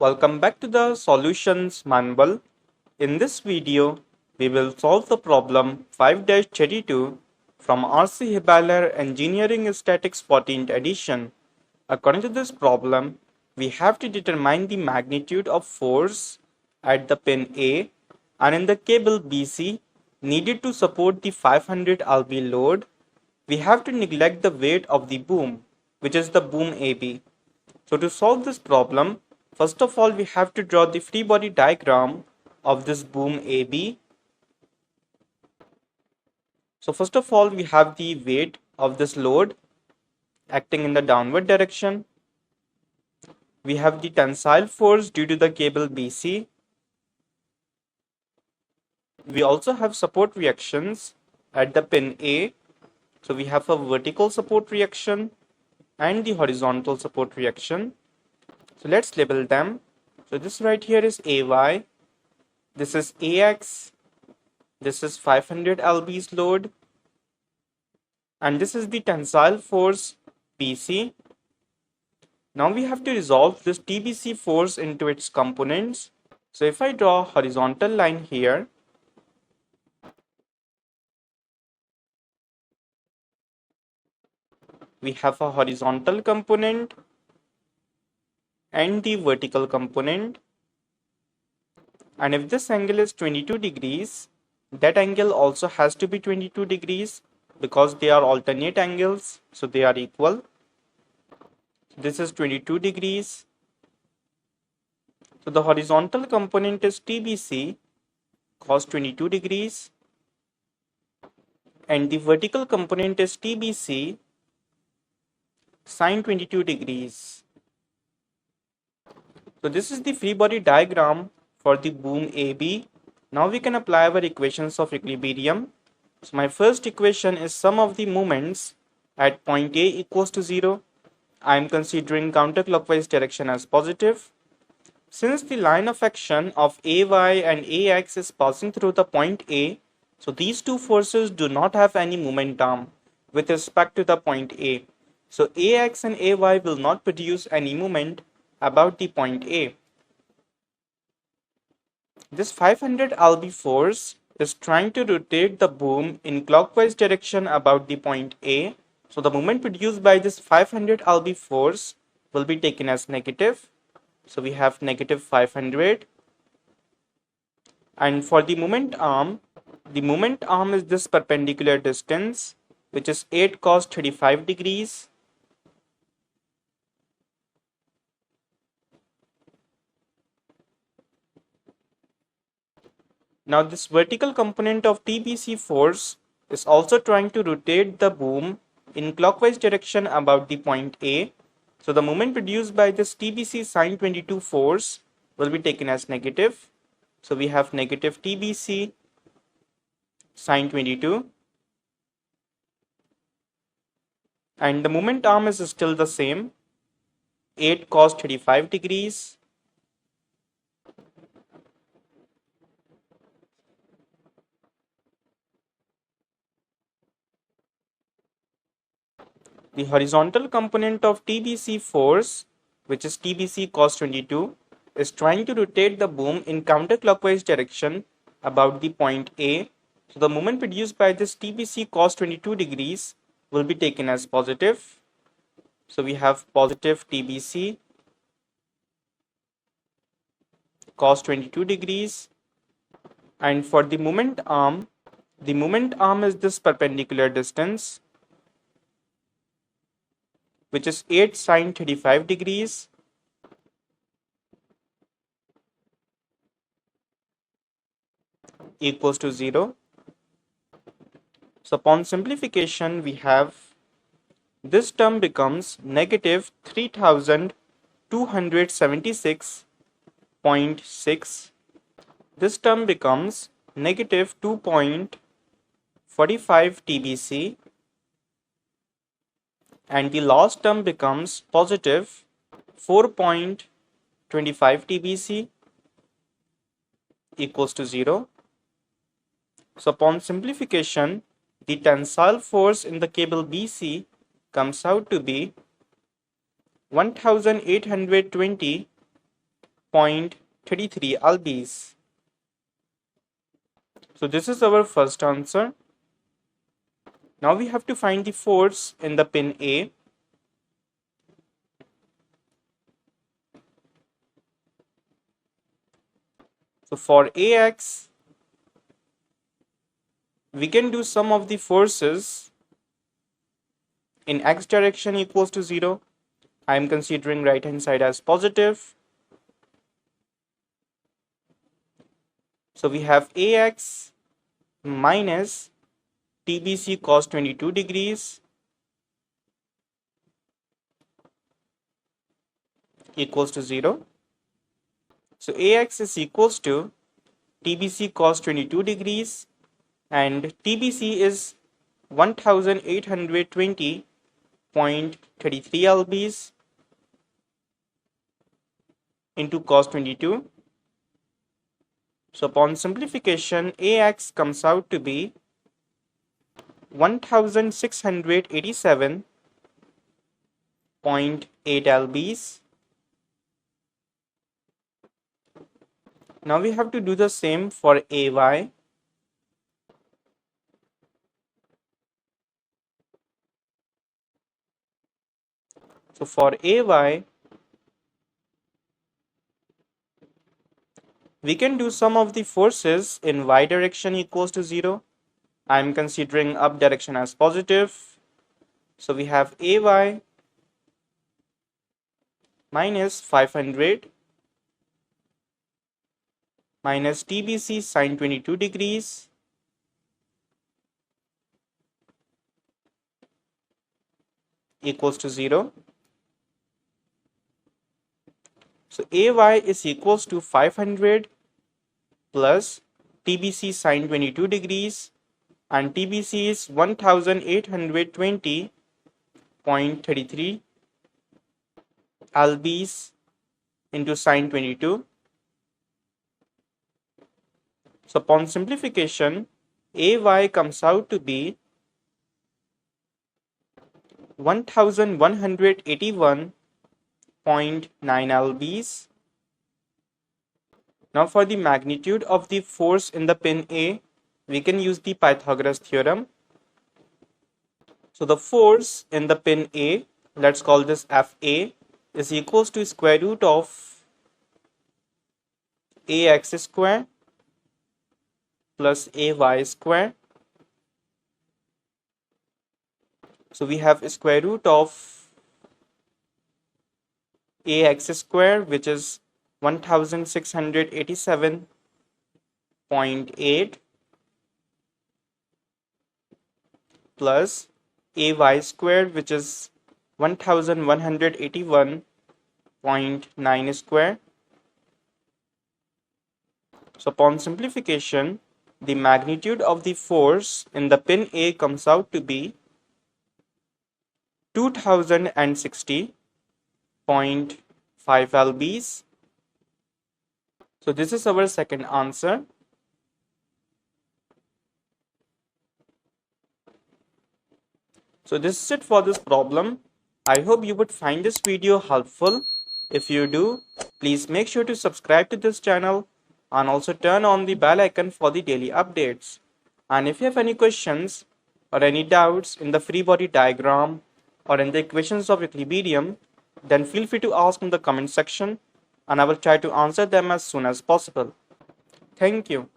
Welcome back to the solutions manual. In this video, we will solve the problem 5-32 from RC Hibbeler Engineering Statics 14th edition. According to this problem, we have to determine the magnitude of force at the pin A and in the cable BC needed to support the 500 lb load. We have to neglect the weight of the boom, which is the boom AB. So to solve this problem, first of all, we have to draw the free body diagram of this boom AB. So first of all, we have the weight of this load acting in the downward direction. We have the tensile force due to the cable BC. We also have support reactions at the pin A. So we have a vertical support reaction and the horizontal support reaction. So let's label them. So this right here is AY, this is AX, this is 500 lb's load, and this is the tensile force BC. Now we have to resolve this TBC force into its components. So if I draw a horizontal line here, we have a horizontal component and the vertical component. And if this angle is 22 degrees, that angle also has to be 22 degrees because they are alternate angles, so they are equal. This is 22 degrees. So the horizontal component is TBC cos 22 degrees and the vertical component is TBC sin 22 degrees. So this is the free body diagram for the boom AB. Now we can apply our equations of equilibrium. So my first equation is sum of the moments at point A equals to 0. I am considering counterclockwise direction as positive. Since the line of action of AY and AX is passing through the point A, so these two forces do not have any momentum with respect to the point A. So AX and AY will not produce any moment about the point A. This 500 lb force is trying to rotate the boom in clockwise direction about the point A. So the moment produced by this 500 lb force will be taken as negative. So we have negative 500. And for the moment arm is this perpendicular distance, which is 8 cos 35 degrees. Now this vertical component of TBC force is also trying to rotate the boom in clockwise direction about the point A. So the moment produced by this TBC sin 22 force will be taken as negative. So we have negative TBC sin 22. And the moment arm is still the same, 8 cos 35 degrees. The horizontal component of TBC force, which is TBC cos 22, is trying to rotate the boom in counterclockwise direction about the point A. So the moment produced by this TBC cos 22 degrees will be taken as positive. So we have positive TBC cos 22 degrees. And for the moment arm is this perpendicular distance, which is 8 sin 35 degrees. Equals to 0. So upon simplification, we have this term becomes negative 3276.6. This term becomes negative 2.45 TBC. And the last term becomes positive 4.25 TBC equals to 0. So upon simplification, the tensile force in the cable BC comes out to be 1820 0.33 lbs. So this is our first answer. Now we have to find the force in the pin A. So for AX, we can do sum of the forces in X direction equals to 0. I am considering right hand side as positive. So we have AX minus TBC cos 22 degrees equals to 0. So AX is equals to TBC cos 22 degrees and TBC is 1820.33 lbs into cos 22. So upon simplification, AX comes out to be 1687.8 lbs. Now we have to do the same for AY. So for AY, we can do sum of the forces in Y direction equals to 0. I am considering up direction as positive. So we have AY minus 500 minus TBC sine 22 degrees equals to 0. So AY is equals to 500 plus TBC sine 22 degrees and TBC is 1820.33 lbs into sine 22. So upon simplification, AY comes out to be 1181.9 lbs. Now for the magnitude of the force in the pin A, we can use the Pythagoras theorem. So the force in the pin A, let's call this FA, is equals to square root of AX square plus AY square. So we have square root of AX square, which is 1687.8 plus AY square, which is 1181.9 square. So upon simplification, the magnitude of the force in the pin A comes out to be 2060.5 lbs. So this is our second answer. So this is it for this problem. I hope you would find this video helpful. If you do, please make sure to subscribe to this channel and also turn on the bell icon for the daily updates. And if you have any questions or any doubts in the free body diagram or in the equations of equilibrium, then feel free to ask in the comment section and I will try to answer them as soon as possible. Thank you.